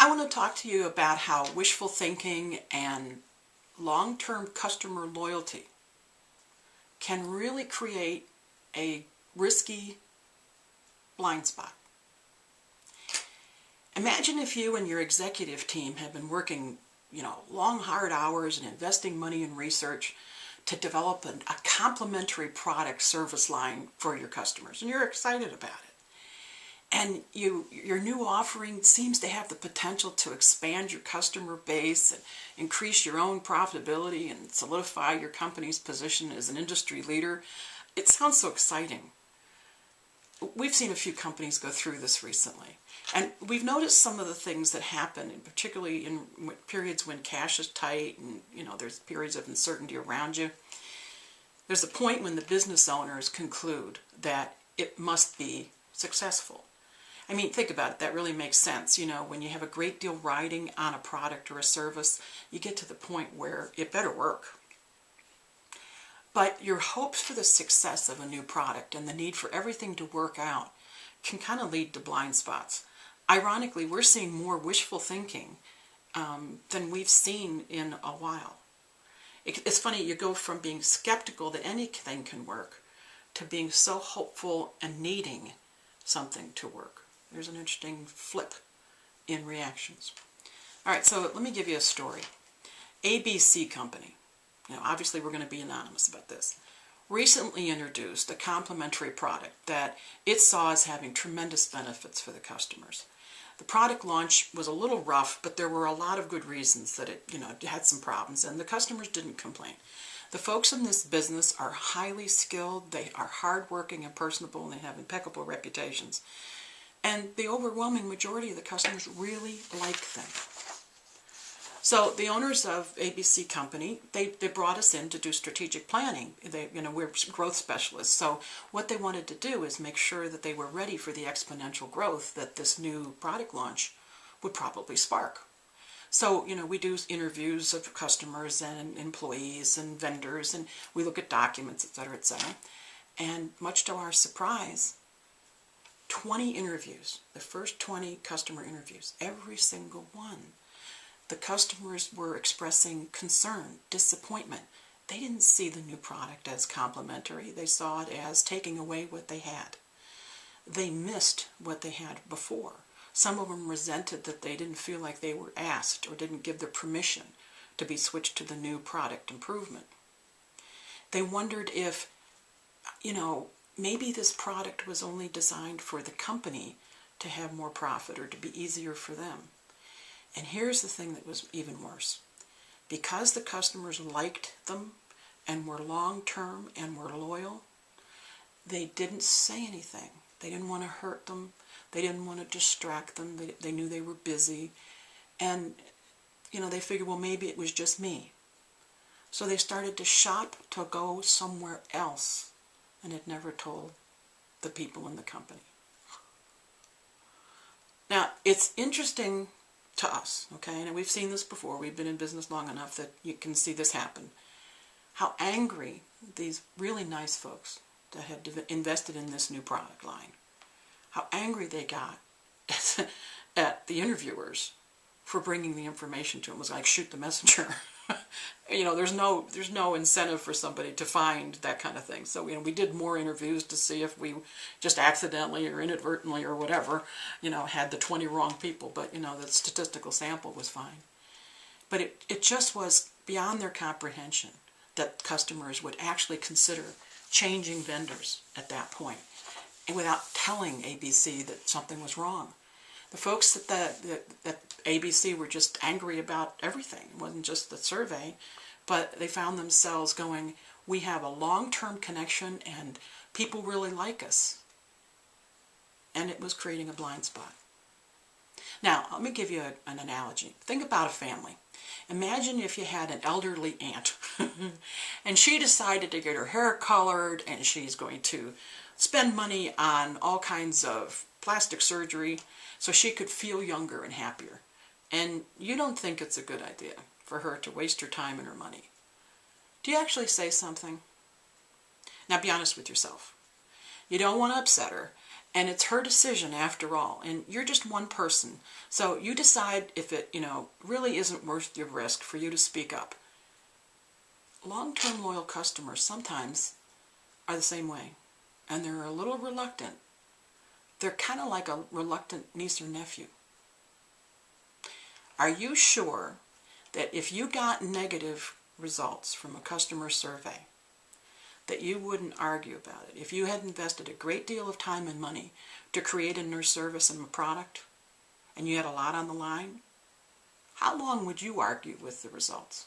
I want to talk to you about how wishful thinking and long-term customer loyalty can really create a risky blind spot. Imagine if you and your executive team have been working, long, hard hours and investing money in research to develop a complementary product service line for your customers, and you're excited about it. And your new offering seems to have the potential to expand your customer base and increase your own profitability and solidify your company's position as an industry leader. It sounds so exciting. We've seen a few companies go through this recently. And we've noticed some of the things that happen, and particularly in periods when cash is tight and there's periods of uncertainty around you. There's a point when the business owners conclude that it must be successful. I mean, think about it. That really makes sense. When you have a great deal riding on a product or a service, you get to the point where it better work. But your hopes for the success of a new product and the need for everything to work out can kind of lead to blind spots. Ironically, we're seeing more wishful thinking than we've seen in a while. It's funny, you go from being skeptical that anything can work to being so hopeful and needing something to work. There's an interesting flip in reactions. All right, so let me give you a story. ABC Company, obviously we're going to be anonymous about this, recently introduced a complementary product that it saw as having tremendous benefits for the customers. The product launch was a little rough, but there were a lot of good reasons that it, had some problems, and the customers didn't complain. The folks in this business are highly skilled, they are hardworking and personable, and they have impeccable reputations. And the overwhelming majority of the customers really like them. So the owners of ABC Company, they brought us in to do strategic planning. We're growth specialists. So what they wanted to do is make sure that they were ready for the exponential growth that this new product launch would probably spark. So, we do interviews of customers and employees and vendors, and we look at documents, et cetera, et cetera. And much to our surprise, 20 interviews, the first 20 customer interviews, every single one, the customers were expressing concern, disappointment. They didn't see the new product as complementary. They saw it as taking away what they had. They missed what they had before. Some of them resented that they didn't feel like they were asked or didn't give their permission to be switched to the new product improvement. They wondered if, maybe this product was only designed for the company to have more profit or to be easier for them. And here's the thing that was even worse. Because the customers liked them and were long-term and were loyal, they didn't say anything. They didn't want to hurt them. They didn't want to distract them. They knew they were busy. And, they figured, well, maybe it was just me. So they started to shop to go somewhere else and had never told the people in the company. Now, it's interesting to us, okay, and we've seen this before. We've been in business long enough that you can see this happen. How angry these really nice folks that had invested in this new product line, how angry they got at the interviewers for bringing the information to them. It was like shoot the messenger. There's no incentive for somebody to find that kind of thing. So we did more interviews to see if we just accidentally or inadvertently or whatever, had the 20 wrong people. But the statistical sample was fine. But it just was beyond their comprehension that customers would actually consider changing vendors at that point, and without telling ABC that something was wrong. The folks that ABC were just angry about everything. It wasn't just the survey, but they found themselves going, we have a long-term connection and people really like us. And it was creating a blind spot. Now, let me give you an analogy. Think about a family. Imagine if you had an elderly aunt and she decided to get her hair colored and she's going to spend money on all kinds of plastic surgery so she could feel younger and happier. And you don't think it's a good idea for her to waste her time and her money. Do you actually say something? Now be honest with yourself. You don't want to upset her, And it's her decision after all. And you're just one person. So you decide if it, really isn't worth your risk for you to speak up. Long-term loyal customers sometimes are the same way. And they're a little reluctant. They're kind of like a reluctant niece or nephew. Are you sure that if you got negative results from a customer survey, that you wouldn't argue about it? If you had invested a great deal of time and money to create a new service and a product, and you had a lot on the line, how long would you argue with the results?